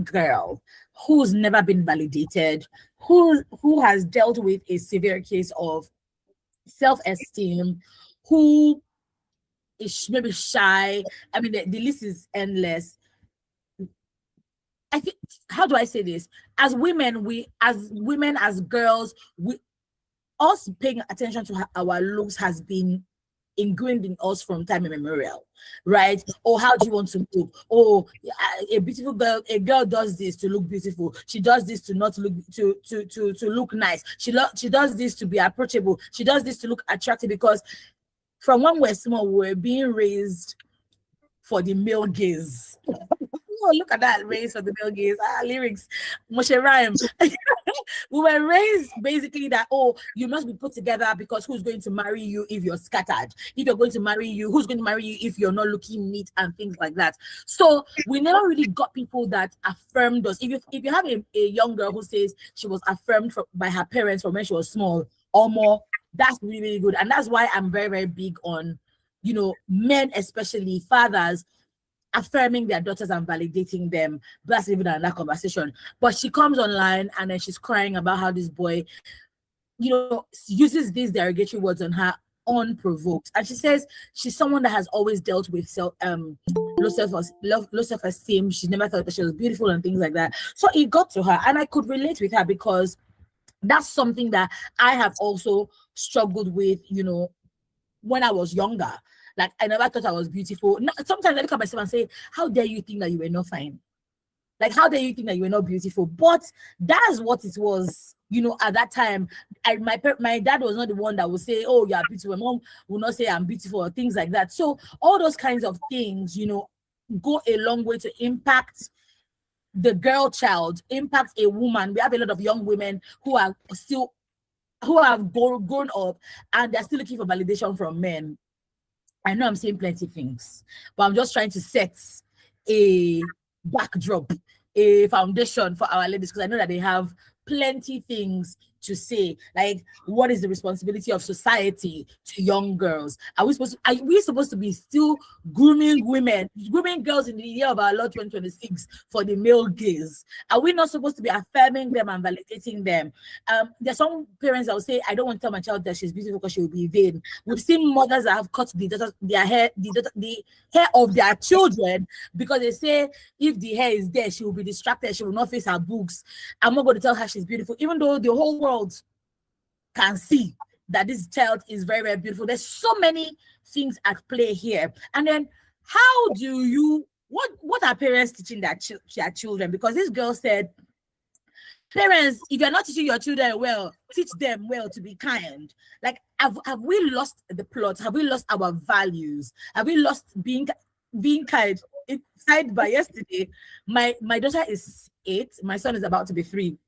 young girl who's never been validated, who has dealt with a severe case of self-esteem, who is maybe shy. I mean, the list is endless. I think, how do I say this? As women, as girls, us paying attention to our looks has been ingrained in us from time immemorial, right? Or how do you want to look? Oh, a beautiful girl, a girl does this to look beautiful. She does this to not look to look nice. She does this to be approachable. She does this to look attractive, because from when we're small, we're being raised for the male gaze. Oh, look at that, raised for the male gaze. Lyrics, Moshe rhyme. We were raised basically that, oh, you must be put together, because who's going to marry you if you're scattered? If you're going to marry you, who's going to marry you if you're not looking neat, and things like that. So we never really got people that affirmed us. If you have a young girl who says she was affirmed by her parents from when she was small or more, that's really, really good. And that's why I'm very, very big on, men, especially fathers, affirming their daughters and validating them. That's even another conversation. But she comes online and then she's crying about how this boy, uses these derogatory words on her unprovoked. And she says she's someone that has always dealt with low self-esteem. She's never thought that she was beautiful and things like that. So it got to her, and I could relate with her, because that's something that I have also struggled with, when I was younger. Like, I never thought I was beautiful. Sometimes I look at myself and say, how dare you think that you were not fine? Like, how dare you think that you were not beautiful? But that's what it was, at that time. My dad was not the one that would say, oh, you're beautiful. My mom will not say I'm beautiful, or things like that. So all those kinds of things, go a long way to impact the girl child, impact a woman. We have a lot of young women who have grown up, and they're still looking for validation from men. I know I'm saying plenty of things, but I'm just trying to set a backdrop, a foundation for our ladies, because I know that they have plenty things to say. Like, what is the responsibility of society to young girls? Are we supposed to be still grooming girls in the year of our Lord 2026 for the male gaze? Are we not supposed to be affirming them and validating them? There's some parents that will say, I don't want to tell my child that she's beautiful because she will be vain. We've seen mothers that have cut the hair of their children, because they say if the hair is there, she will be distracted, she will not face her boobs. I'm not going to tell her she's beautiful, even though the whole world can see that this child is very, very beautiful. There's so many things at play here. And then what are parents teaching their children? Because this girl said, parents, if you're not teaching your children well, teach them well to be kind. Like, have we lost the plot? Have we lost our values? Have we lost being kind? Inside by yesterday, my daughter is 8, my son is about to be 3.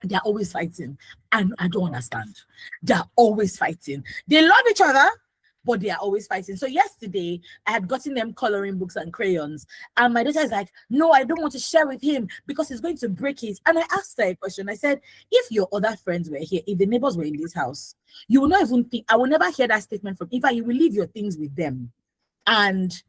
They're always fighting, and I don't understand. They're always fighting. They love each other, but they are always fighting. So yesterday, I had gotten them coloring books and crayons, and my daughter is like, no, I don't want to share with him because he's going to break it. And I asked her a question. I said, if your other friends were here, if the neighbors were in this house, you will not even think, I will never hear that statement from, in fact, you will leave your things with them, and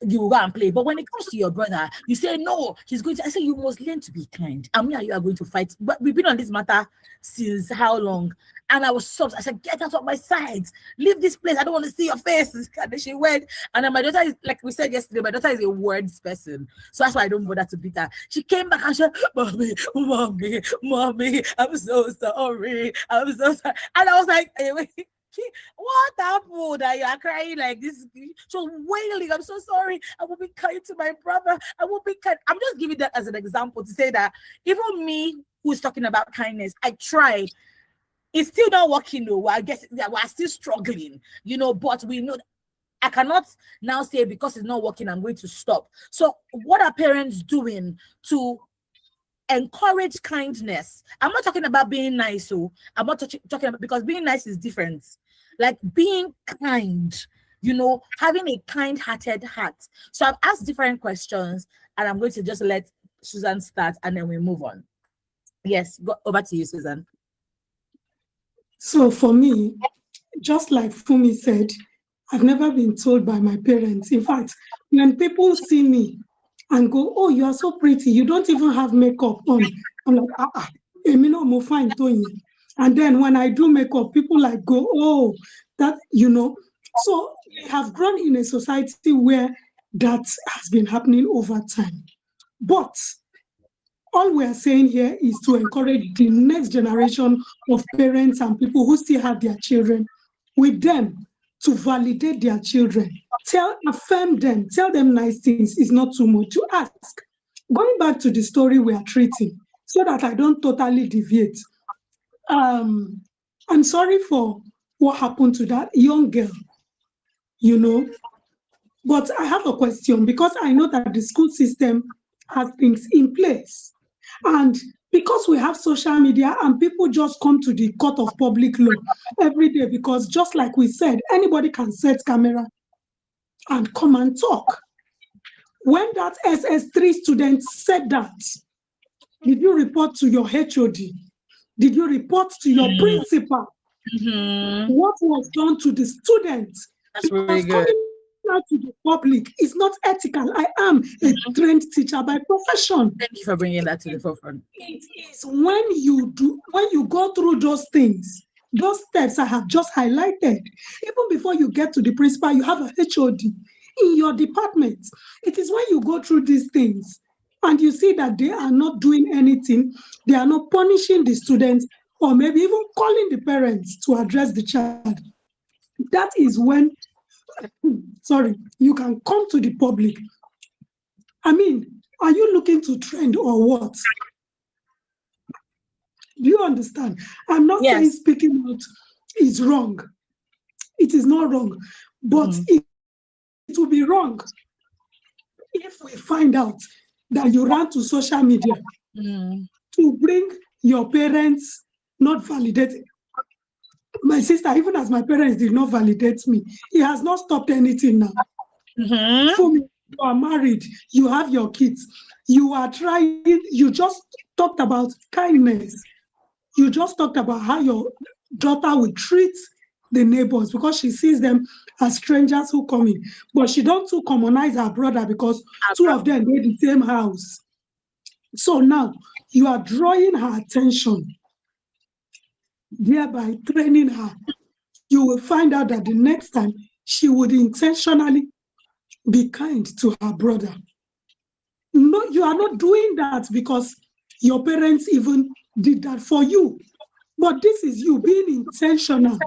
you will go and play. But when it comes to your brother, you say, no, he's going to. I say, you must learn to be kind. And me and you are going to fight. But we've been on this matter since how long? And I was so upset. I said, get out of my sight. Leave this place. I don't want to see your face. And then she went. And then my daughter is, like we said yesterday, my daughter is a words person. So that's why I don't bother to beat her. She came back and she said, mommy, I'm so sorry. I'm so sorry. And I was like, hey, wait. What happened that you are crying like this? She was wailing. I'm so sorry. I will be kind to my brother. I will be kind. I'm just giving that as an example to say that even me, who's talking about kindness, I tried. It's still not working though. I guess we're still struggling, but we know I cannot now say because it's not working, I'm going to stop. So what are parents doing to encourage kindness? I'm not talking about being nice. So I'm not talking about, because being nice is different. Like being kind, having a kind-hearted heart. So I've asked different questions, and I'm going to just let Susan start, and then we move on. Yes, go over to you, Susan. So for me, just like Fumi said, I've never been told by my parents. In fact, when people see me and go, oh, you are so pretty. You don't even have makeup on. I'm like, Emi no mo fine Tony. And then when I do makeup, people like go, oh, that, So we have grown in a society where that has been happening over time. But all we are saying here is to encourage the next generation of parents and people who still have their children with them to validate their children. Affirm them, tell them nice things is not too much to ask. Going back to the story we are treating, so that I don't totally deviate. I'm sorry for what happened to that young girl, but I have a question because I know that the school system has things in place. And because we have social media and people just come to the court of public law every day, because just like we said, anybody can set camera and come and talk. When that SS3 student said that, did you report to your HOD? Did you report to your principal? What was done to the students? That's really good. Coming out to the public is not ethical. I am a trained teacher by profession. Thank you for bringing that to the forefront. It is when you go through those things, those steps I have just highlighted, even before you get to the principal, you have a HOD in your department. It is when you go through these things and you see that they are not doing anything, they are not punishing the students, or maybe even calling the parents to address the child. That is when, you can come to the public. I mean, are you looking to trend or what? Do you understand? I'm not saying speaking out is wrong. It is not wrong. But it will be wrong if we find out that you ran to social media to bring your parents not validated. My sister, even as my parents did not validate me, it has not stopped anything now. For me, you are married, you have your kids, you are trying, you just talked about kindness. You just talked about how your daughter will treat the neighbors because she sees them as strangers who come in. But she don't too commonize her brother because two of them live in the same house. So now you are drawing her attention, thereby training her. You will find out that the next time she would intentionally be kind to her brother. No, you are not doing that because your parents even did that for you. But this is you being intentional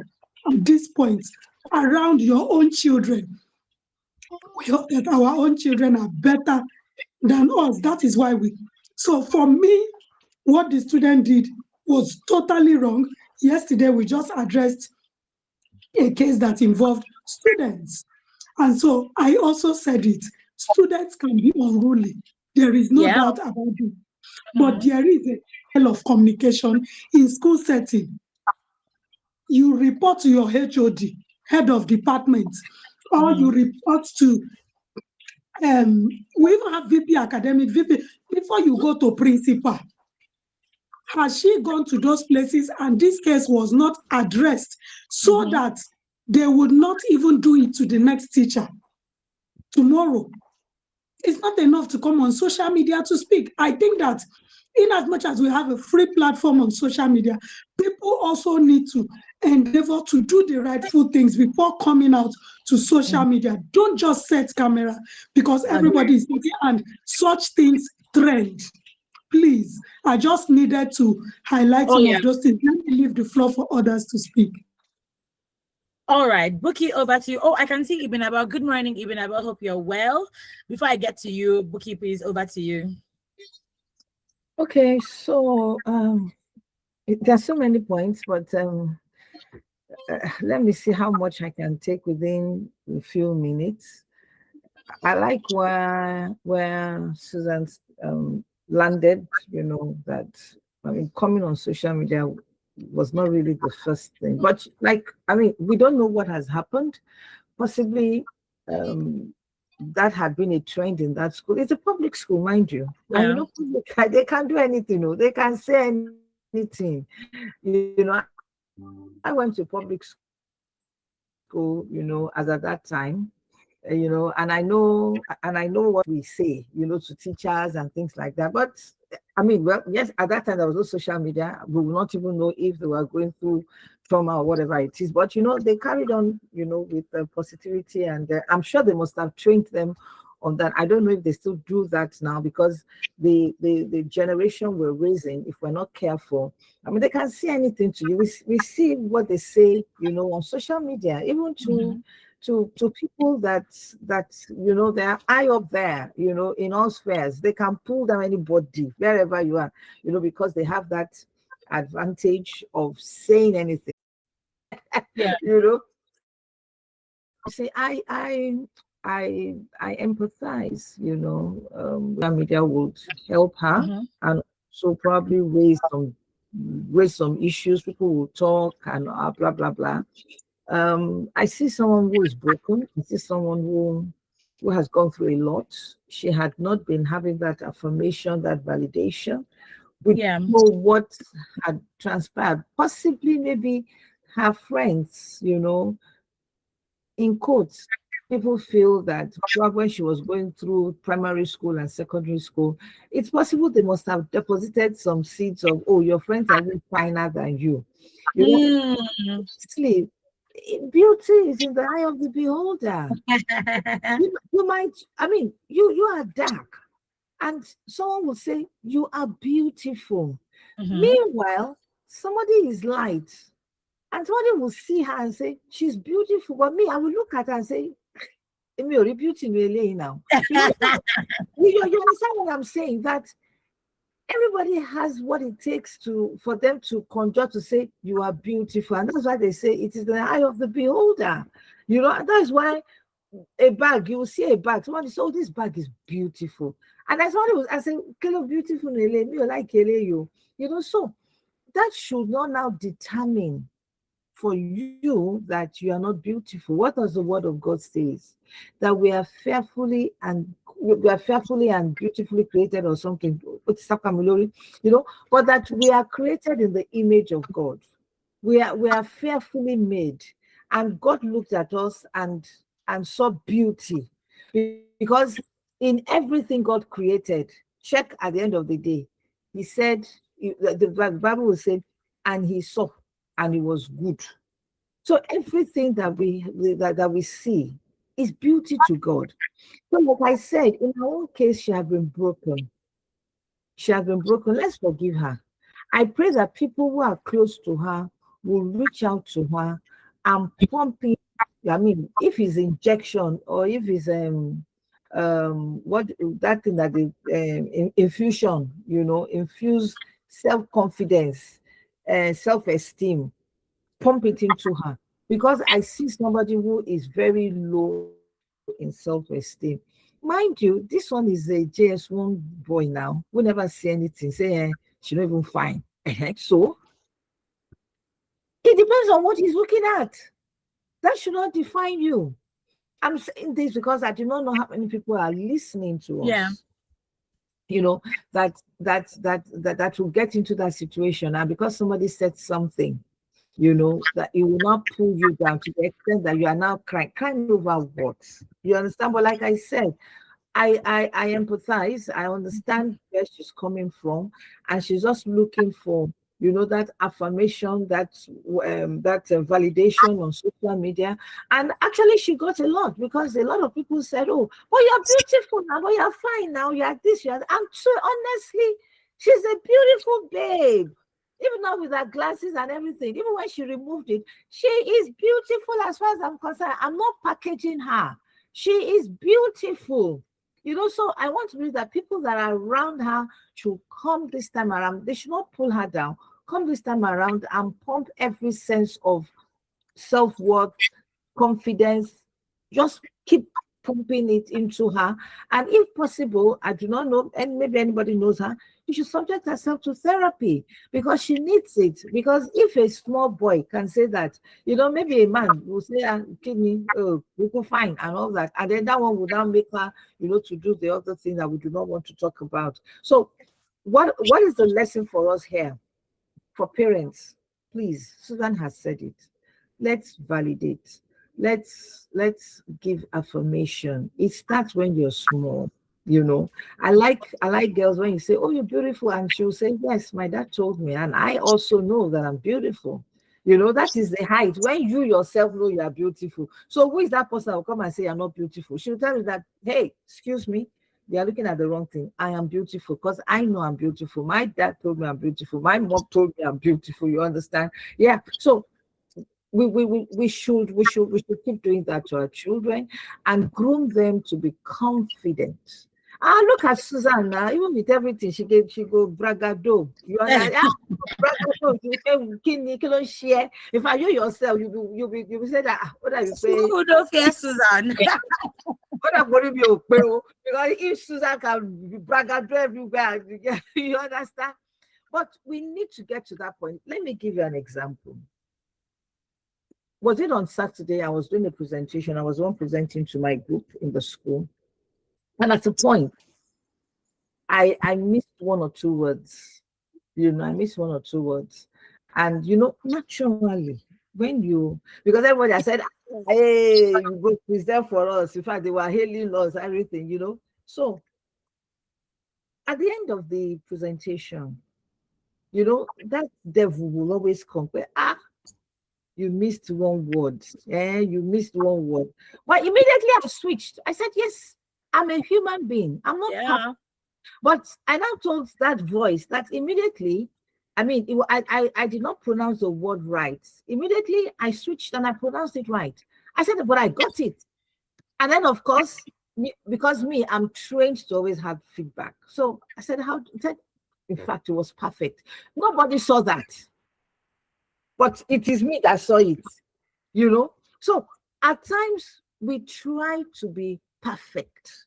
at this point around your own children. We hope that our own children are better than us. That is why So for me, what the student did was totally wrong. Yesterday, we just addressed a case that involved students. And so I also said it. Students can be unruly. There is no doubt about it. But there is a hell of communication in school setting. You report to your HOD, head of department, or you report to, we even have VP academic, VP, before you go to principal. Has she gone to those places and this case was not addressed so that they would not even do it to the next teacher tomorrow? It's not enough to come on social media to speak. I think that in as much as we have a free platform on social media, people also need to endeavor to do the rightful things before coming out to social media. Don't just set camera because everybody is looking and such things trend. Please, I just needed to highlight some of those things. Let me leave the floor for others to speak. All right, Buki, over to you. Oh, I can see Ibn Abel. Good morning, Ibn Abel. Hope you're well. Before I get to you, Buki, please, over to you. Okay, so there's so many points, but let me see how much I can take within a few minutes. I like where Susan landed, that coming on social media was not really the first thing, but we don't know what has happened. Possibly that had been a trend in that school. It's a public school, mind you. And they can't do anything, they can't say anything. I went to public school, as at that time. you know, and I know what we say, you know, to teachers and things like that. But I mean, well, yes, at that time there was no social media. We would not even know if they were going through trauma or whatever it is. But you know, they carried on, you know, with positivity, and I'm sure they must have trained them on that. I don't know if they still do that now, because the generation we're raising, if we're not careful, I mean, they can see anything to you. We see what they say, you know, on social media, even to people that you know, they're high up there, you know, in all spheres. They can pull down anybody wherever you are, you know, because they have that advantage of saying anything. Yeah. You know, see, I empathize, you know, media would help her, and so probably raise some issues. People will talk and blah blah blah. I see someone who is broken. I see someone who has gone through a lot. She had not been having that affirmation, that validation. We Yeah. don't know what had transpired. Possibly, maybe her friends, you know, in quotes, people feel that when she was going through primary school and secondary school, it's possible they must have deposited some seeds of, oh, your friends are even finer than you. You know, honestly, beauty is in the eye of the beholder. You might, I mean, you are dark, and someone will say you are beautiful. Meanwhile, somebody is light, and somebody will see her and say she's beautiful. But me, I will look at her and say, "Emi ori beauty really now." You know, you understand what I'm saying? That everybody has what it takes for them to conjure to say you are beautiful, and that's why they say it is the eye of the beholder. You know, that's why a bag, you will see a bag, somebody says, oh, this bag is beautiful, and that's what it was. I said, "Kilo beautiful, me like you." You know, so that should not now determine for you that you are not beautiful. What does the word of God says? That we are fearfully and beautifully created, or something. You know, but that we are created in the image of God. We are fearfully made, and God looked at us and saw beauty, because in everything God created, check at the end of the day, He said, the Bible will say, and He saw, and it was good. So everything that we see is beauty to God. So, like I said, in her own case, she has been broken. She has been broken. Let's forgive her. I pray that people who are close to her will reach out to her and pump it. I mean, if it's injection, or if it's what that thing that the infusion, you know, infuse self-confidence, self-esteem, pump it into her, because I see somebody who is very low in self-esteem. Mind you, this one is a JS1 boy now, who never see anything, say she not even fine. So it depends on what he's looking at. That should not define you. I'm saying this because I do not know how many people are listening to us. Yeah. You know, that will get into that situation, and because somebody said something, you know, that it will not pull you down to the extent that you are now crying over what, you understand. But like I said, I empathize. I understand where she's coming from, and she's just looking for, you know, that affirmation, that validation on social media. And actually, she got a lot, because a lot of people said, "Oh, but you're beautiful now. But you're fine now. You're this. You're." And so honestly, she's a beautiful babe. Even now with her glasses and everything, even when she removed it, she is beautiful as far as I'm concerned. I'm not packaging her. She is beautiful. You know, so I want to believe that people that are around her should come this time around. They should not pull her down. Come this time around and pump every sense of self-worth, confidence. Just keep pumping it into her. And if possible, I do not know, and maybe anybody knows her, you should subject herself to therapy, because she needs it. Because if a small boy can say that, you know, maybe a man will say, kidney, we can find and all that. And then that one would now make her, you know, to do the other thing that we do not want to talk about. So what is the lesson for us here? For parents, please, Susan has said it. Let's validate. let's give affirmation. It starts when you're small. You know, I like girls when you say, "Oh, you're beautiful," and she'll say, "Yes, my dad told me, and I also know that I'm beautiful." You know, that is the height when you yourself know you are beautiful. So who is that person that will come and say you're not beautiful? She'll tell you that, "Hey, excuse me, they are looking at the wrong thing. I am beautiful because I know I'm beautiful. My dad told me I'm beautiful. My mom told me I'm beautiful." You understand? Yeah. So we should keep doing that to our children and groom them to be confident. Ah, look at Susan now. Even with everything, she go bragado. You understand? Ah, bragado. You say kilo share. If I you yourself, you be say that. What are you saying? Who don't fear Susan? What am going to be because if Susan can be bragado everywhere, you understand? But we need to get to that point. Let me give you an example. Was it on Saturday? I was doing a presentation. I was one presenting to my group in the school. And at a point, I missed one or two words. I missed one or two words. And naturally, because everybody has said, "Hey, you go present for us." In fact, they were hailing us, everything. So at the end of the presentation, that devil will always compare. You missed one word. You missed one word. But immediately I switched. I said, yes, I'm a human being. I'm not perfect. But I now told that voice that immediately, I did not pronounce the word right. Immediately I switched and I pronounced it right. I said, but I got it. And then, of course, because I'm trained to always have feedback. So I said, in fact, it was perfect. Nobody saw that. But it is me that saw it, So at times we try to be perfect.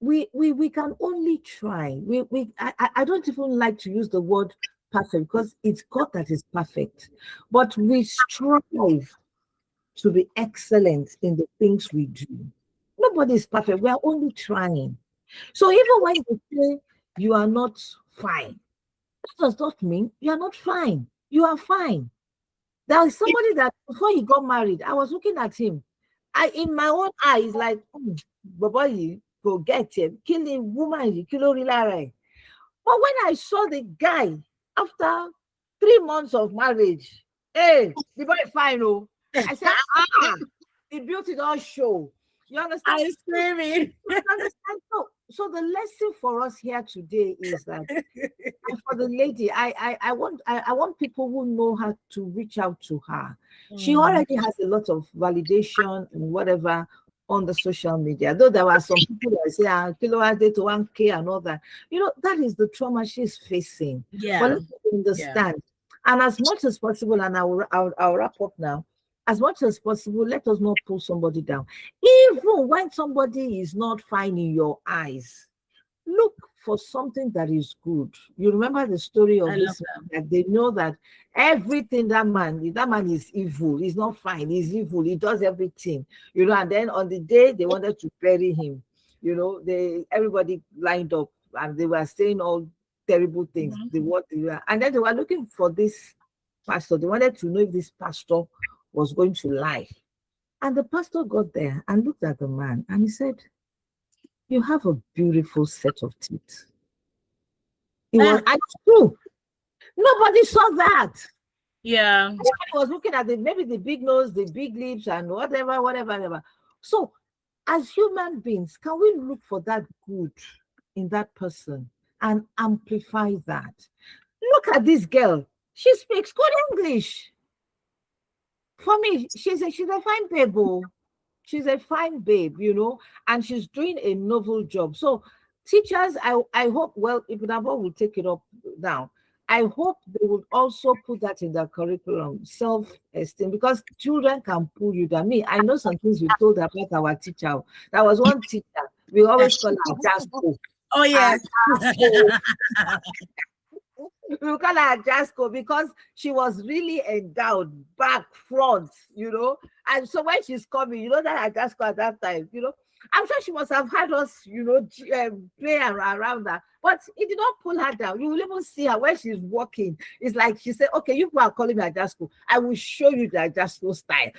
We can only try. I don't even like to use the word perfect because it's God that is perfect. But we strive to be excellent in the things we do. Nobody is perfect. We are only trying. So even when you say you are not fine, that does not mean you are not fine. You are fine. There is somebody that before he got married, I was looking at him. In my own eyes, like, boy, go get him, kill him, woman, kill him. But when I saw the guy after 3 months of marriage, hey, the boy fine, oh. I said, the beauty don't show. You understand? I'm screaming. So the lesson for us here today is that for the lady, I want people who know how to reach out to her. She already has a lot of validation and whatever on the social media. Though there were some people that say, kilo to 1K and all that. That is the trauma she's facing. Yeah. But let's understand. And as much as possible, and I'll wrap up now. As much as possible, let us not pull somebody down. Even when somebody is not fine in your eyes, look for something that is good. You remember the story of this man, that they know that everything that man is evil. He's not fine. He's evil. He does everything. And then on the day they wanted to bury him, everybody lined up and they were saying all terrible things. And then they were looking for this pastor. They wanted to know if this pastor was going to lie. And the pastor got there and looked at the man and he said, "You have a beautiful set of teeth." And it's true. Nobody saw that. Yeah. Everybody was looking at maybe the big nose, the big lips, and whatever. So, as human beings, can we look for that good in that person and amplify that? Look at this girl. She speaks good English. For me, she's a fine babe. She's a fine babe, and she's doing a novel job. So teachers, I hope, well, Ibnabo will take it up now. I hope they would also put that in their curriculum, self-esteem, because children can pull you down. I know some things we told about our teacher. There was one teacher, we always call her Jasco. Oh, yes. We call her Jasco because she was really endowed, back, front, And so when she's coming, that Jasco at that time, I'm sure she must have had us, play around that. But it did not pull her down. You will even see her when she's walking. It's like she said, okay, you people are calling me Ajasco. I will show you the Ajasco style.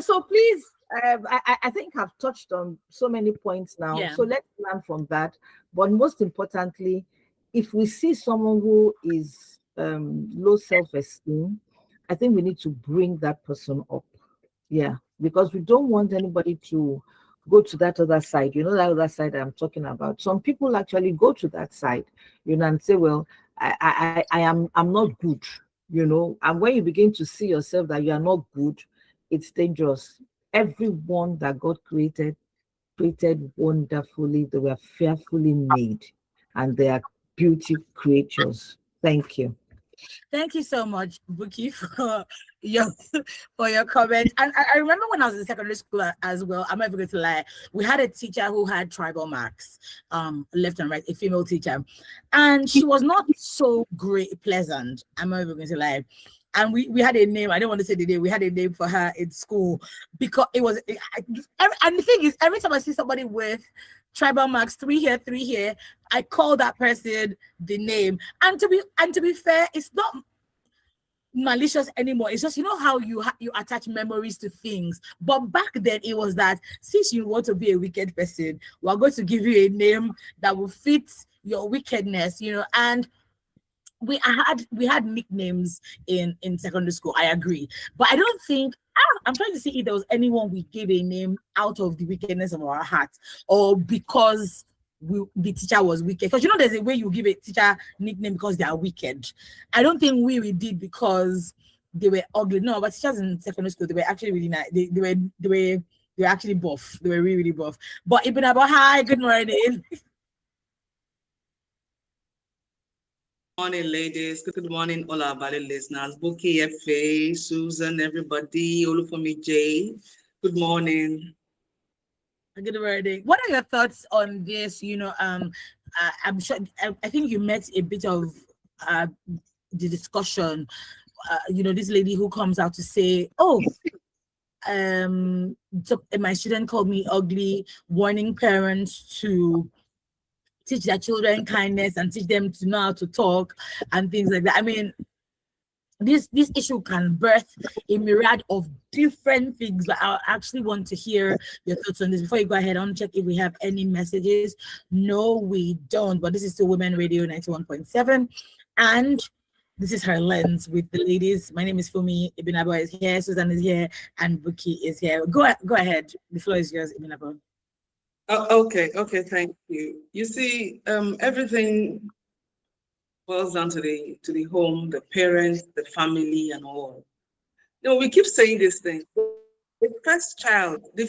So please, I think I've touched on so many points now. Yeah. So let's learn from that. But most importantly, if we see someone who is low self-esteem, I think we need to bring that person up. Yeah, because we don't want anybody to go to that other side. That other side I'm talking about. Some people actually go to that side, and say, well, I'm not good, and when you begin to see yourself that you are not good, it's dangerous. Everyone that God created wonderfully. They were fearfully made, and they are beauty creatures. Thank you. Thank you so much, Buki, for your comment. And I remember when I was in secondary school as well, I'm never going to lie, we had a teacher who had tribal marks, left and right, a female teacher. And she was not so pleasant. I'm never going to lie. And we had a name. I don't want to say the name. We had a name for her in school because it was. And the thing is, every time I see somebody with tribal marks, 3 here, I call that person the name. And to be fair, it's not malicious anymore. It's just how you attach memories to things. But back then it was that since you want to be a wicked person, we're going to give you a name that will fit your wickedness. And we had nicknames in secondary school. I agree, but I don't think I'm trying to see if there was anyone we gave a name out of the wickedness of our heart or because the teacher was wicked. Because there's a way you give a teacher nickname because they are wicked. I don't think we did because they were ugly. No, but teachers in secondary school, they were actually really nice. They were actually buff. They were really, really buff. But Ibn Abba, hi, good morning. Morning, ladies. Good morning, all our valued listeners. Buki, F.A., Susan, everybody, Olufemi J. Good morning. Good morning. What are your thoughts on this? I'm sure. I think you met a bit of the discussion. This lady who comes out to say, "Oh, so my student called me ugly," warning parents to teach their children kindness and teach them to know how to talk and things like that. I mean, this issue can birth a myriad of different things, but I actually want to hear your thoughts on this. Before you go ahead, I want to check if we have any messages. No, we don't, but this is still Women Radio 91.7, and this is HerLens with the ladies. My name is Fumi. Ibn Abba is here, Susan is here, and Buki is here. Go ahead. The floor is yours, Ibn Abba. Okay, thank you. You see, everything boils down to the home, the parents, the family, and all. We keep saying this thing. The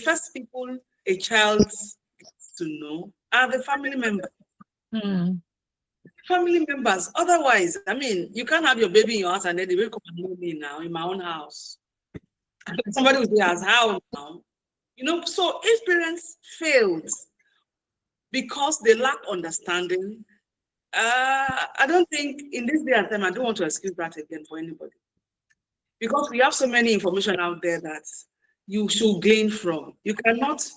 first people a child gets to know are the family members. Family members. Otherwise, I mean, you can't have your baby in your house and then they will come and know me now in my own house. Somebody will say, how now? So if parents failed because they lack understanding, I don't think in this day and time, I don't want to excuse that again for anybody. Because we have so many information out there that you should glean from. You cannot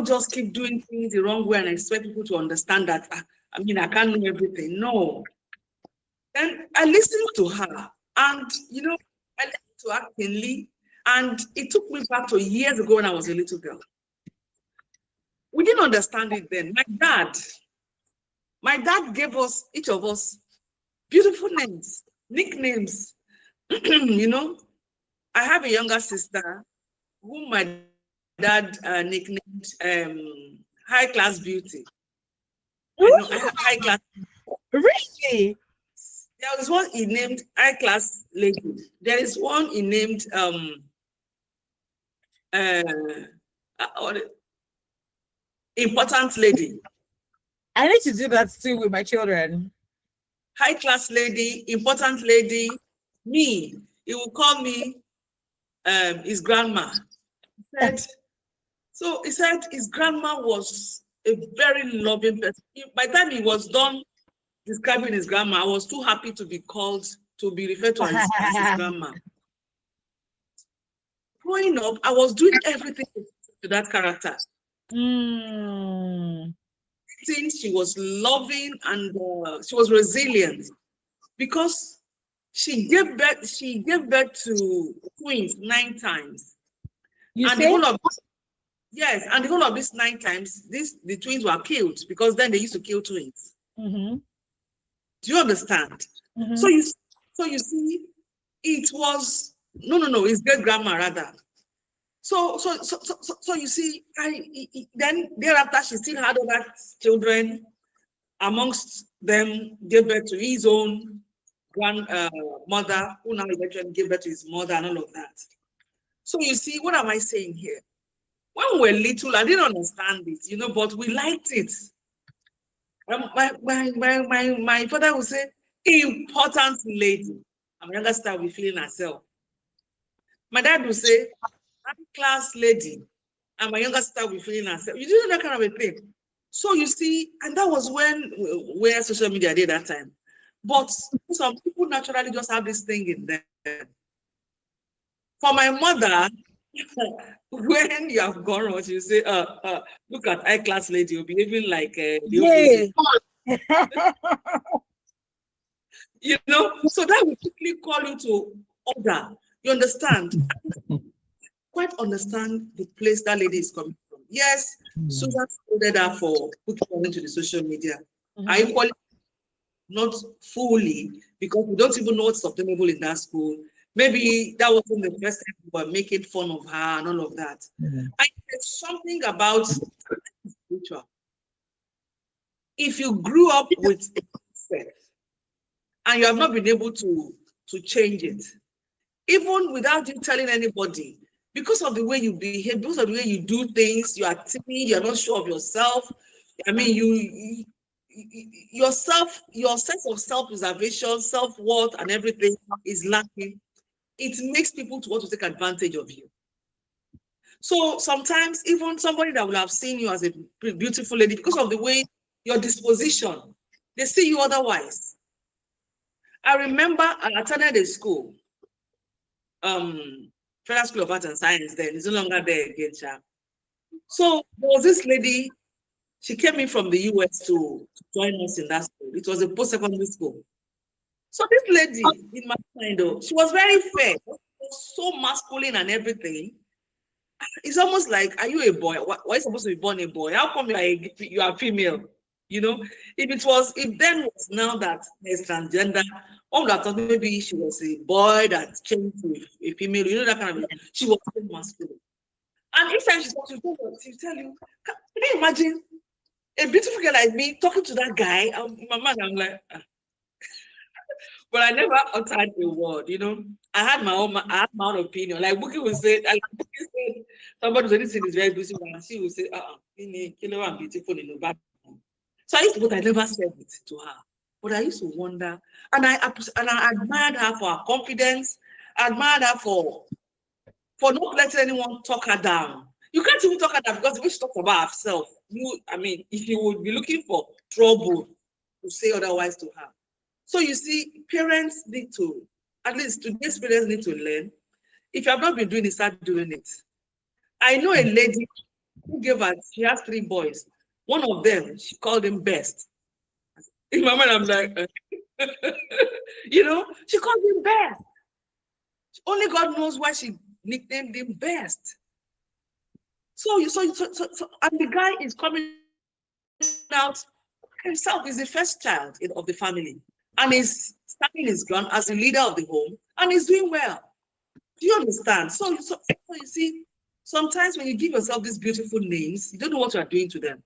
just keep doing things the wrong way and expect people to understand that, I can't know everything. No. Then I listened to her and, I listened to her keenly. And it took me back to years ago when I was a little girl. We didn't understand it then. My dad gave us, each of us, beautiful names, nicknames. I have a younger sister whom my dad nicknamed High Class Beauty. I have high class. Really? There was one he named High Class Lady. There is one he named Important Lady. I need to do that too with my children. High Class Lady, Important Lady. Me, he will call me his grandma. He said his grandma was a very loving person. By the time he was done describing his grandma, I was too happy to be referred to as his grandma. Growing up, I was doing everything to that character. Mm. Since she was loving and she was resilient because she gave birth to twins 9 times. You And say? the whole of yes, and the whole of these 9 times, the twins were killed because then they used to kill twins. Mm-hmm. Do you understand? Mm-hmm. So you see, it was no, his great grandma rather. So you see, then thereafter she still had other children. Amongst them, gave birth to his own grandmother, who now eventually gave birth to his mother and all of that. So you see, what am I saying here? When we were little, I didn't understand it, but we liked it. My father would say, important lady. And my younger sister will be feeling herself. My dad would say, class lady. And my younger sister will be feeling herself. You do that kind of a thing. So you see, and that was where social media did that time. But some people naturally just have this thing in them. For my mother, when you have gone out, you say, look at high-class lady, you're behaving like the opposite. So that will quickly call you to order. You understand? Quite understand the place that lady is coming from. Yes, Susan scolded her for putting her into the social media. I equally not fully, because we don't even know what's obtainable in that school. Maybe that wasn't the first time we were making fun of her and all of that. I said something about spiritual. If you grew up with a concept and you have not been able to change it, even without you telling anybody, because of the way you behave, because of the way you do things, you are timid, you're not sure of yourself. I mean, your sense of self-preservation, self-worth, and everything is lacking. It makes people to want to take advantage of you. So sometimes even somebody that will have seen you as a beautiful lady, because of the way your disposition, they see you otherwise. I remember I attended a school, Federal School of Art and Science then, it's no longer there again, Sha. So there was this lady, she came in from the US to join us in that school. It was a post-secondary school. So this lady, in my mind, she was very fair, so masculine and everything. It's almost like, are you a boy? Why are you supposed to be born a boy? How come you are female? If then was now that there's transgender, one would have thought maybe she was a boy that changed to a female, that kind of thing. She was so masculine. And each time she talks, she'll tell you, can you imagine a beautiful girl like me talking to that guy? In my mind, I'm like, but I never uttered a word, I had my own opinion. Like Buki would say, somebody said this thing is very beautiful, and she would say, I'm beautiful in the back. So I used to, but I never said it to her. But I used to wonder, and I admired her for her confidence. I admired her for not letting anyone talk her down. You can't even talk her down because the way she talks about herself, if you would be looking for trouble to say otherwise to her. So you see, parents need to, at least today's parents need to learn. If you have not been doing it, start doing it. I know a lady who gave her, she has 3 boys. One of them, she called him Best. In my mind, I'm like, she called him Best. Only God knows why she nicknamed him Best. So and the guy is coming out himself, is the first child of the family, and is standing his ground as the leader of the home, and is doing well. Do you understand? So you see, sometimes when you give yourself these beautiful names, you don't know what you are doing to them.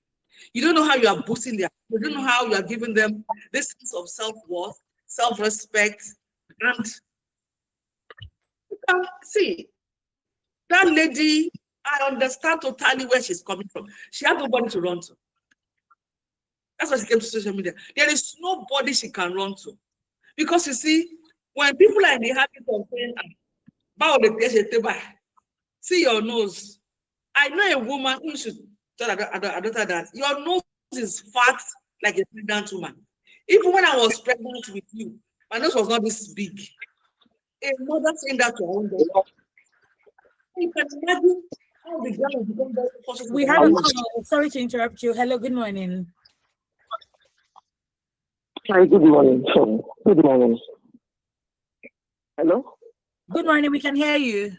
You don't know how you are boosting them. You don't know how you are giving them this sense of self-worth, self-respect, and you can see that lady. I understand totally where she's coming from. She had nobody to run to. That's why she came to social media. There is nobody she can run to. Because you see, when people are in the habit of saying, see your nose. I know a woman who should tell her daughter that your nose is fat like a pregnant woman. Even when I was pregnant with you, my nose was not this big. A mother saying that to her own daughter. You can imagine We have a call. Sorry to interrupt you. Hello, good morning. Hi, good morning. Sorry. Good morning. Hello? Good morning, we can hear you.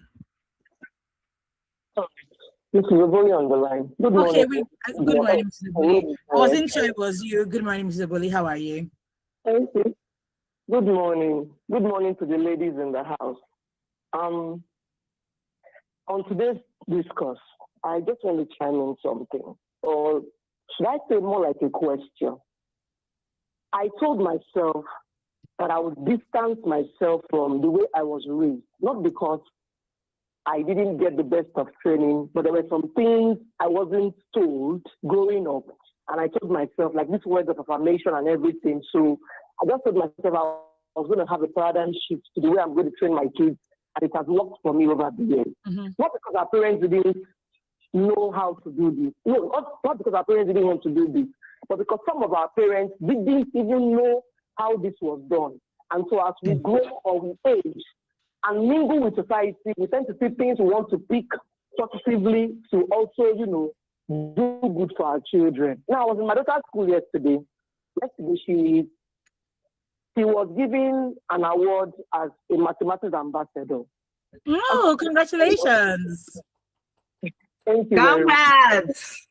This is Oboli on the line. Good Okay, morning. good morning, Mrs. Oboli. I wasn't sure it was you. Good morning, Mrs. Oboli. How are you? Thank you. Good morning. Good morning to the ladies in the house. On today's discourse, I just want to chime in something. Or should I say more like a question? I told myself that I would distance myself from the way I was raised, not because I didn't get the best of training, but there were some things I wasn't told growing up. And I told myself, like this words of affirmation and everything. So I just told myself I was going to have a paradigm shift to the way I'm going to train my kids. And it has worked for me over the years. Mm-hmm. Not because our parents didn't know how to do this. No, not because our parents didn't want to do this, but because some of our parents didn't even know how this was done. And so as we grow or we age and mingle with society, we tend to see things we want to pick positively to also, do good for our children. Now, I was in my daughter's school yesterday. She was given an award as a mathematics ambassador. Oh, congratulations. Thank you. Congrats.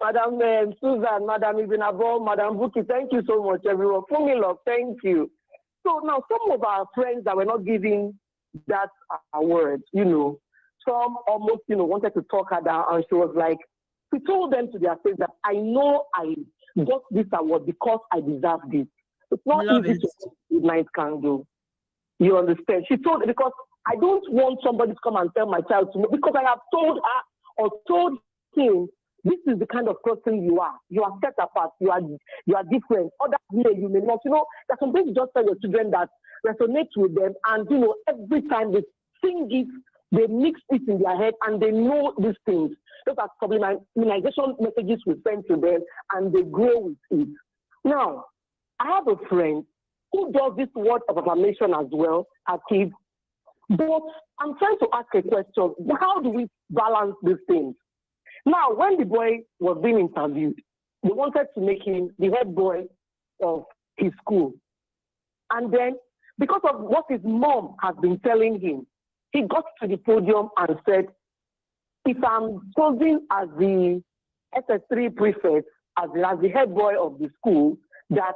Madam Susan, Madam Ibinabo, Madam Buki, thank you so much, everyone. Fumilov, thank you. So now some of our friends that were not giving that award, some almost, wanted to talk her down, and she was like, we told them to their face that I know I got this award because I deserve this. It's not easy to midnight candle. You understand? She told, because I don't want somebody to come and tell my child to know, because I have told her or told him, this is the kind of person you are. You are set apart. You are different. Others may, you may not. There's some things you just tell your children that resonates with them, and every time they sing it, they mix it in their head, and they know these things. Those are subliminalization messages we send to them, and they grow with it. Now, I have a friend who does this word of affirmation as well as kids, but I'm trying to ask a question. How do we balance these things? Now, when the boy was being interviewed, they wanted to make him the head boy of his school. And then, because of what his mom has been telling him, he got to the podium and said, if I'm chosen as the SS3 prefect, as the head boy of the school, that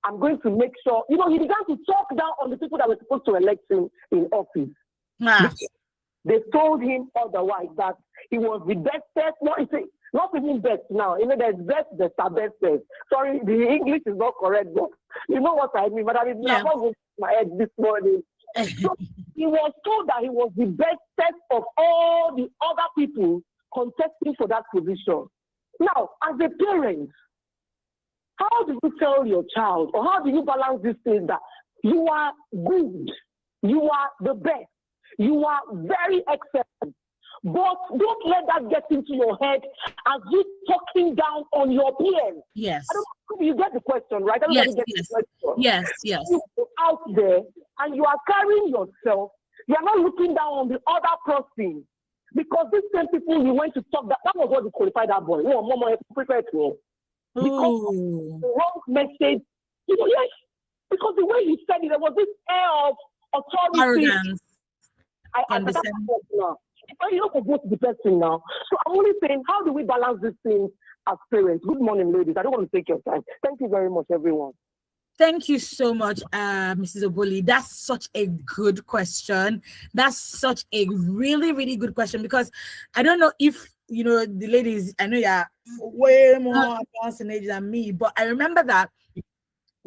I'm going to make sure, he began to talk down on the people that were supposed to elect him in office. Ah. They told him otherwise, that he was the bestest, not even best now. There's best, bestest. Sorry, the English is not correct, but you know what I mean. But I mean, I'm not going to my head this morning. So he was told that he was the bestest of all the other people contesting for that position. Now, as a parent, how do you tell your child, or how do you balance these things that you are good, you are the best, you are very excellent, but don't let that get into your head as you talking down on your peers? Yes. I don't know if you get the question, right? Yes. The question. Yes. You go out there and you are carrying yourself. You are not looking down on the other person, because these same people you went to talk, that was what they qualified that boy. Oh, mama, prefer to. Because the wrong message, yes. Because the way he said it, there was this air of authority. Arrogance. I now. You don't go to the person now. So I'm only saying, how do we balance these things as parents? Good morning, ladies. I don't want to take your time. Thank you very much, everyone. Thank you so much, Mrs. Oboli. That's such a good question. That's such a really, really good question, because I don't know if, the ladies, I know you're way more advanced in age than me, but I remember that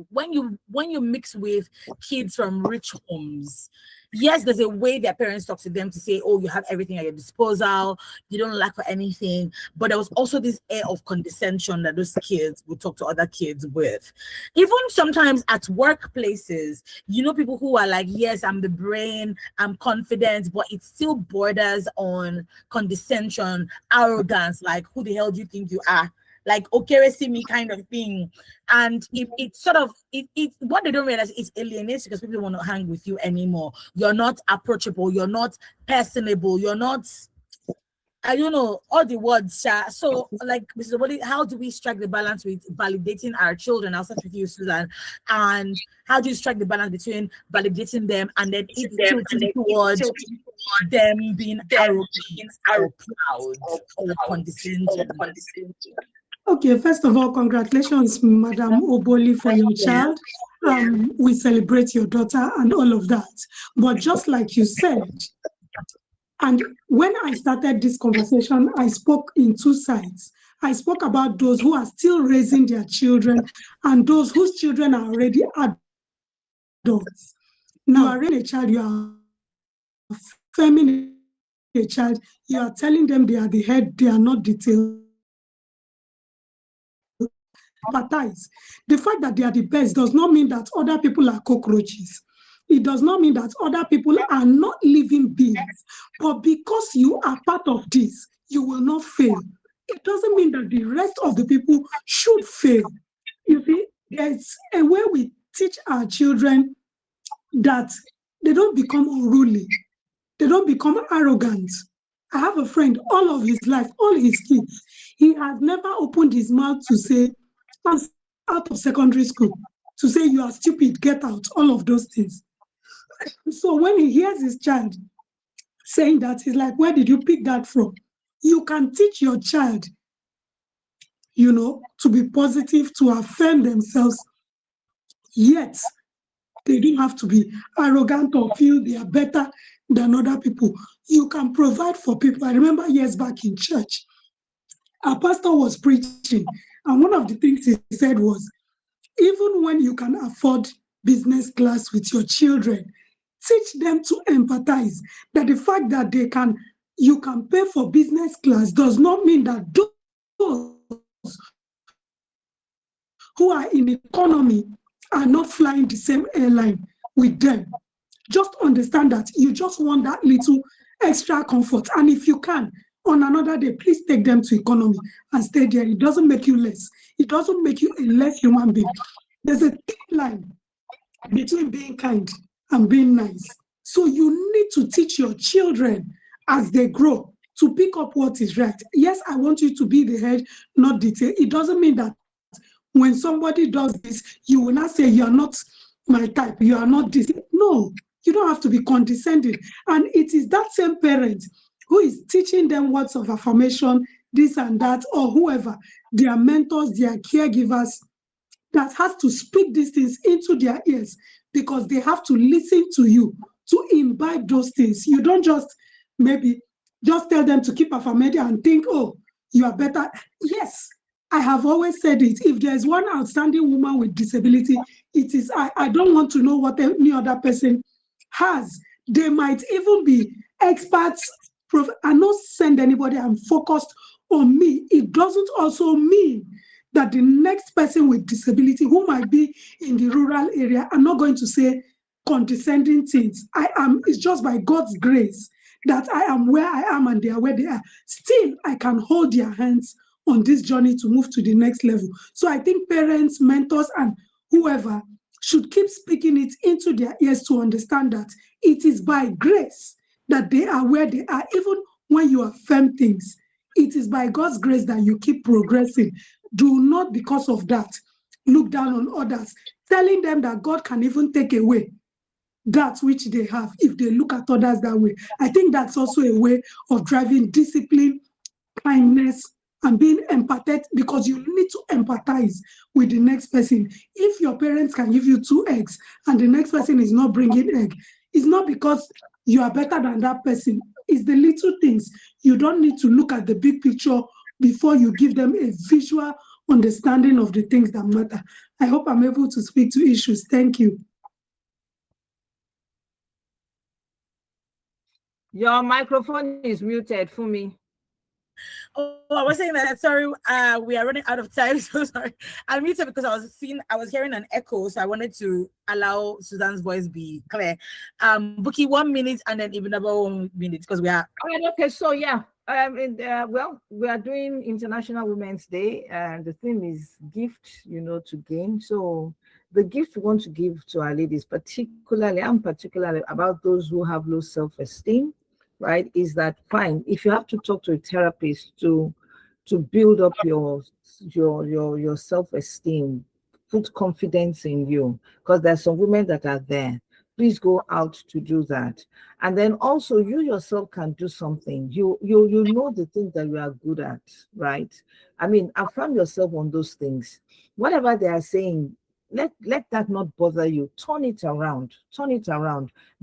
when you mix with kids from rich homes, yes, there's a way their parents talk to them to say, oh, you have everything at your disposal, you don't lack for anything. But there was also this air of condescension that those kids would talk to other kids with. Even sometimes at workplaces, people who are like, yes, I'm the brain, I'm confident, but it still borders on condescension, arrogance, like, who the hell do you think you are? like okay, see me kind of thing. And it sort of it what they don't realize is alienates because people want to hang with you anymore. You're not approachable, you're not personable, you're not, I don't know all the words. So, like, Mr. Body, how do we strike the balance with validating our children? I'll start with you, Susan. And how do you strike the balance between validating them and then it tilting towards them being arrogant or proud or condescending? Okay, first of all, congratulations, Madam Oboli, for your child. We celebrate your daughter and all of that. But just like you said, and when I started this conversation, I spoke in two sides. I spoke about those who are still raising their children and those whose children are already adults. Now, you are raising a child, you are affirming a child, you are telling them they are the head, they are not the tail. The fact that they are the best does not mean that other people are cockroaches. It does not mean that other people are not living beings. But because you are part of this, you will not fail. It doesn't mean that the rest of the people should fail. You see, there's a way we teach our children that they don't become unruly. They don't become arrogant. I have a friend, all of his life, all his kids, he has never opened his mouth to say, out of secondary school, to say you are stupid, get out, all of those things. So when he hears his child saying that, he's like, where did you pick that from? You can teach your child, to be positive, to affirm themselves, yet they don't have to be arrogant or feel they are better than other people. You can provide for people. I remember years back in church, our pastor was preaching, and one of the things he said was, even when you can afford business class with your children, teach them to empathize. That the fact that you can pay for business class does not mean that those who are in economy are not flying the same airline with them. Just understand that you just want that little extra comfort. And if you can, on another day, please take them to economy and stay there. It doesn't make you less. It doesn't make you a less human being. There's a thin line between being kind and being nice. So you need to teach your children as they grow to pick up what is right. Yes, I want you to be the head, not the tail. It doesn't mean that when somebody does this, you will not say, you are not my type, you are not this. No, you don't have to be condescending. And it is that same parent who is teaching them words of affirmation, this and that, or whoever, their mentors, their caregivers, that has to speak these things into their ears, because they have to listen to you to imbibe those things. You don't just maybe just tell them to keep affirming and think, oh, you are better. Yes, I have always said it. If there's one outstanding woman with disability, it is I don't want to know what any other person has. They might even be experts. I not send anybody. I'm focused on me. It doesn't also mean that the next person with disability who might be in the rural area, I'm not going to say condescending things. It's just by God's grace that I am where I am and they are where they are. Still, I can hold their hands on this journey to move to the next level. So I think parents, mentors, and whoever should keep speaking it into their ears to understand that it is by grace that they are where they are, even when you affirm things. It is by God's grace that you keep progressing. Do not, because of that, look down on others, telling them that God can even take away that which they have if they look at others that way. I think that's also a way of driving discipline, kindness, and being empathetic, because you need to empathize with the next person. If your parents can give you 2 eggs and the next person is not bringing egg, it's not because you are better than that person. It's the little things. You don't need to look at the big picture before you give them a visual understanding of the things that matter. I hope I'm able to speak to issues. Thank you. Your microphone is muted, Fumi. Oh, I was saying that. Sorry, we are running out of time. So sorry. I muted because I was hearing an echo, so I wanted to allow Suzanne's voice be clear. Buki 1 minute, and then even about 1 minute because we are. Okay, so yeah, well, we are doing International Women's Day, and the theme is gift, to gain. So the gift we want to give to our ladies, particularly about those who have low self-esteem, right? Is that fine? If you have to talk to a therapist to build up your self-esteem, put confidence in you, because there's some women that are there. Please go out to do that. And then also you yourself can do something. You know the things that you are good at, right? I mean, affirm yourself on those things. Whatever they are saying, let that not bother you. Turn it around.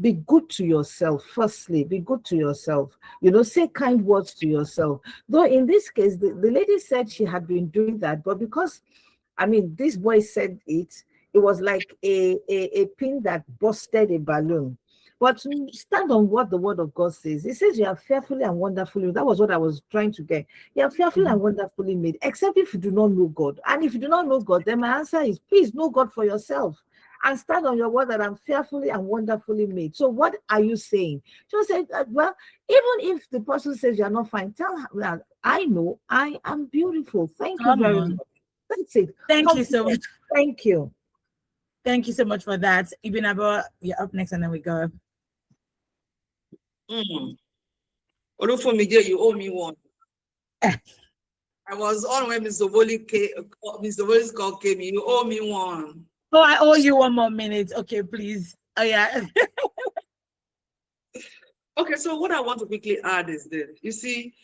Be good to yourself. Firstly, be good to yourself. Say kind words to yourself. Though in this case, the lady said she had been doing that, but because, I mean, this boy said it was like a pin that busted a balloon. But stand on what the word of God says. It says you are fearfully and wonderfully. That was what I was trying to get. You are fearfully and wonderfully made, except if you do not know God. And if you do not know God, then my answer is please know God for yourself. And stand on your word that I'm fearfully and wonderfully made. So what are you saying? Just say, well, even if the person says you're not fine, tell her that I know I am beautiful. Thank you very much. That's it. Thank you so much. Thank you. Thank you so much for that. Ibn Abba, you're up next, and then we go. For me, you owe me one. I was on when Mr. Voli's call came. You owe me one. Oh, I owe you 1 more minute. Okay, please. Oh yeah. Okay, so what I want to quickly add is this. You see,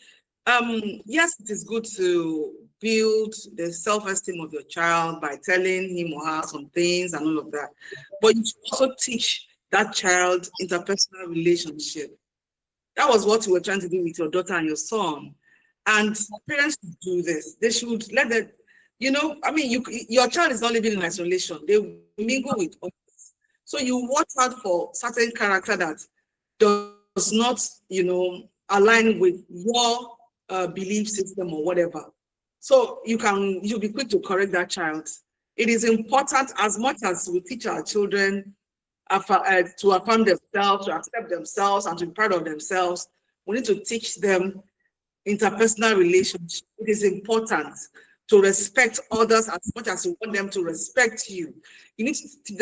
yes, it is good to build the self-esteem of your child by telling him or her some things and all of that. But you should also teach that child interpersonal relationship. That was what you were trying to do with your daughter and your son. And parents should do this. They should let them, your child is not living in isolation. They mingle with others. So you watch out for certain character that does not, align with your belief system or whatever. So you'll be quick to correct that child. It is important, as much as we teach our children to affirm themselves, to accept themselves, and to be proud of themselves, we need to teach them interpersonal relationships. It is important to respect others as much as you want them to respect you. You need to teach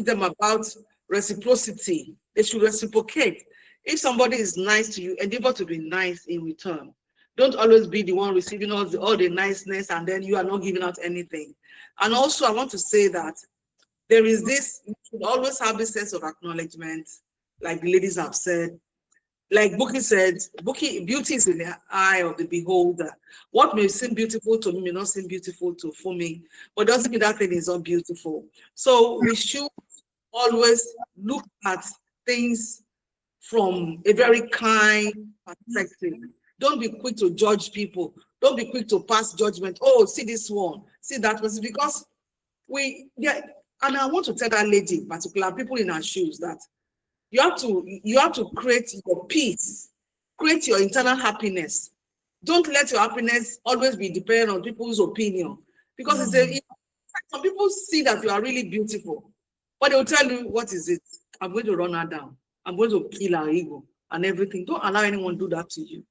them about reciprocity. They should reciprocate. If somebody is nice to you, endeavor to be nice in return. Don't always be the one receiving all the niceness and then you are not giving out anything. And also, I want to say that there is this, you should always have this sense of acknowledgement, like the ladies have said. Like Buki said, beauty is in the eye of the beholder. What may seem beautiful to me may not seem beautiful to Fumi, but doesn't mean that thing is not beautiful. So we should always look at things from a very kind perspective. Don't be quick to judge people. Don't be quick to pass judgment. Oh, see this one, see that person, because and I want to tell that lady, in particular, people in her shoes, that you have to create your peace, create your internal happiness. Don't let your happiness always be dependent on people's opinion, because some people see that you are really beautiful, but they will tell you, what is it? I'm going to run her down. I'm going to kill her ego and everything. Don't allow anyone to do that to you,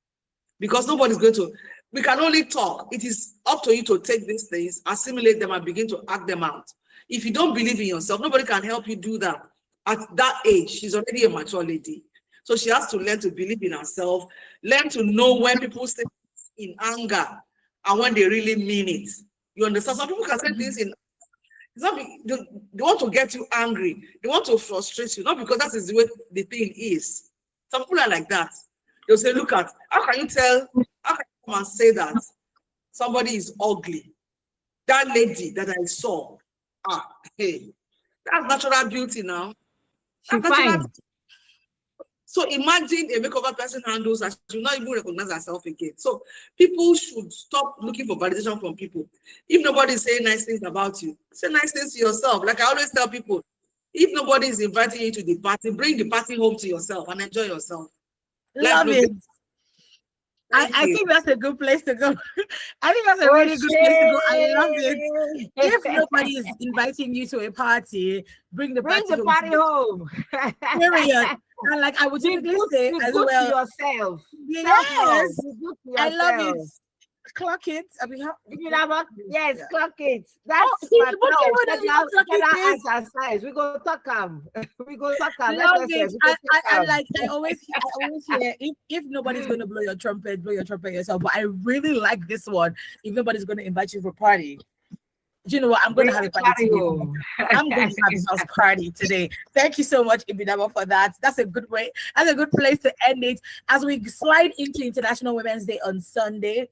because nobody's going to. We can only talk. It is up to you to take these things, assimilate them, and begin to act them out. If you don't believe in yourself, nobody can help you do that. At that age, she's already a mature lady. So she has to learn to believe in herself, learn to know when people say in anger and when they really mean it. You understand? Some people can say things in, it's not, they want to get you angry. They want to frustrate you, not because that is the way the thing is. Some people are like that. They'll say, look at, how can you come and say that somebody is ugly? That lady that I saw, hey, that's natural beauty now. She's fine. So imagine a makeover person handles that she will not even recognize herself again. So people should stop looking for validation from people. If nobody is saying nice things about you, say nice things to yourself. Like I always tell people, if nobody is inviting you to the party, bring the party home to yourself and enjoy yourself. Love it. I think that's a good place to go. I think that's a really good place to go. I love it. If nobody is inviting you to a party, bring the party home. Period. And like I would typically say as well. To yourself. Yes. I love it. Yourself. Clock it. I mean, yes, clock it. That's what exercise. We go talk We go talk love it. I always hear if nobody's going to blow your trumpet yourself. But I really like this one. If nobody's going to invite you for a party, do you know what? I'm going to have a party today. I'm going to have a house party today. Thank you so much, Ibidaba, for that. That's a good way. That's a good place to end it as we slide into International Women's Day on Sunday.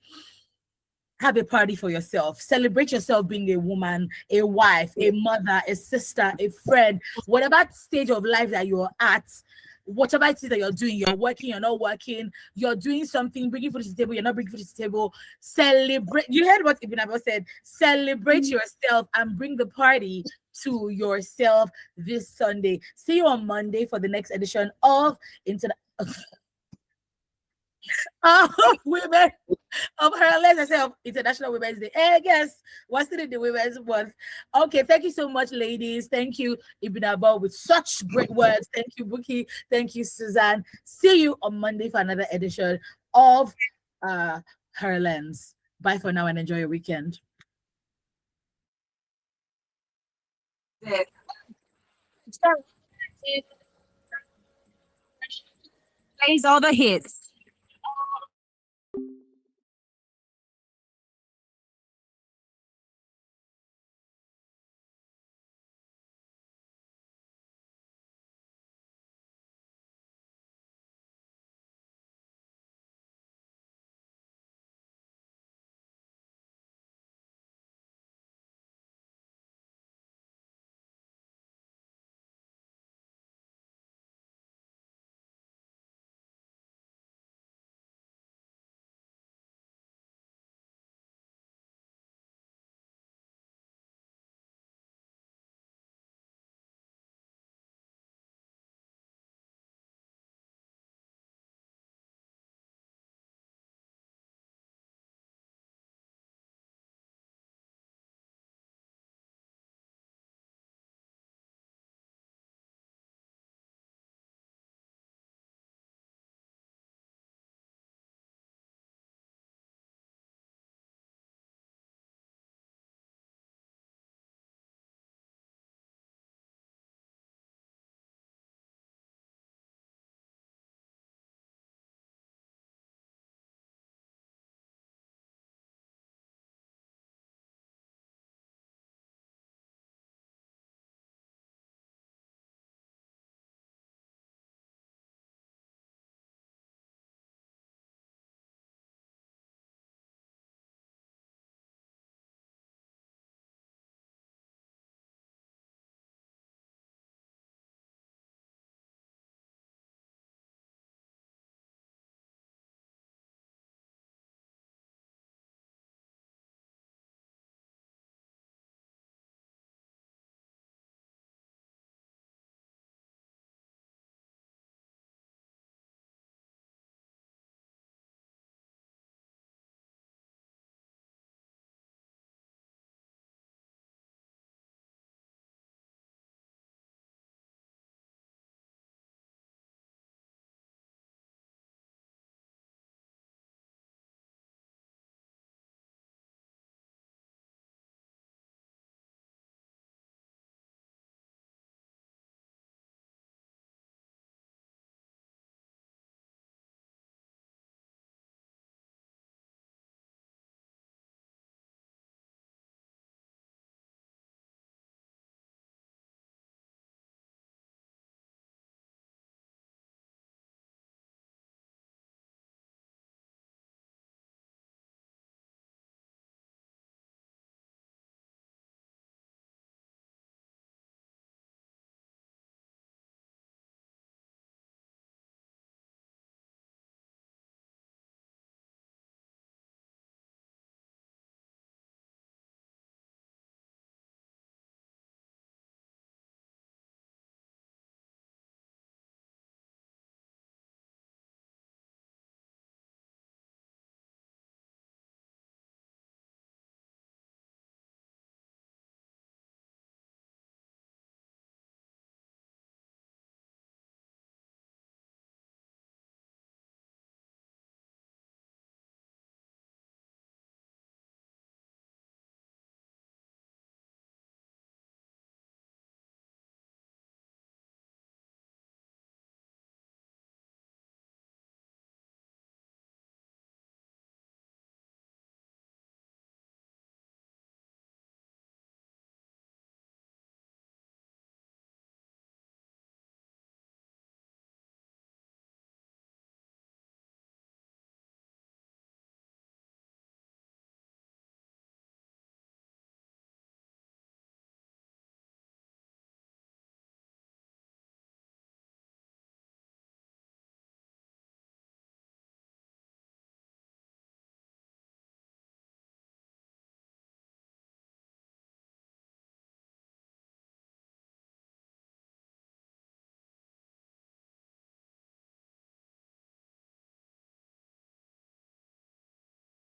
Have a party for yourself. Celebrate yourself being a woman, a wife, a mother, a sister, a friend, whatever stage of life that you're at, whatever it is that you're doing, you're working, you're not working, you're doing something, bringing food to the table, you're not bringing food to the table. Celebrate. You heard what Ibn Abba said. Celebrate yourself and bring the party to yourself this Sunday. See you on Monday for the next edition of Women of HerLens International Women's Day. I guess what's still in the Women's Month. Okay, thank you so much, ladies. Thank you, Ibn Abba, with such great words. Thank you, Buki. Thank you, Suzanne. See you on Monday for another edition of HerLens. Bye for now and enjoy your weekend. Plays all the hits.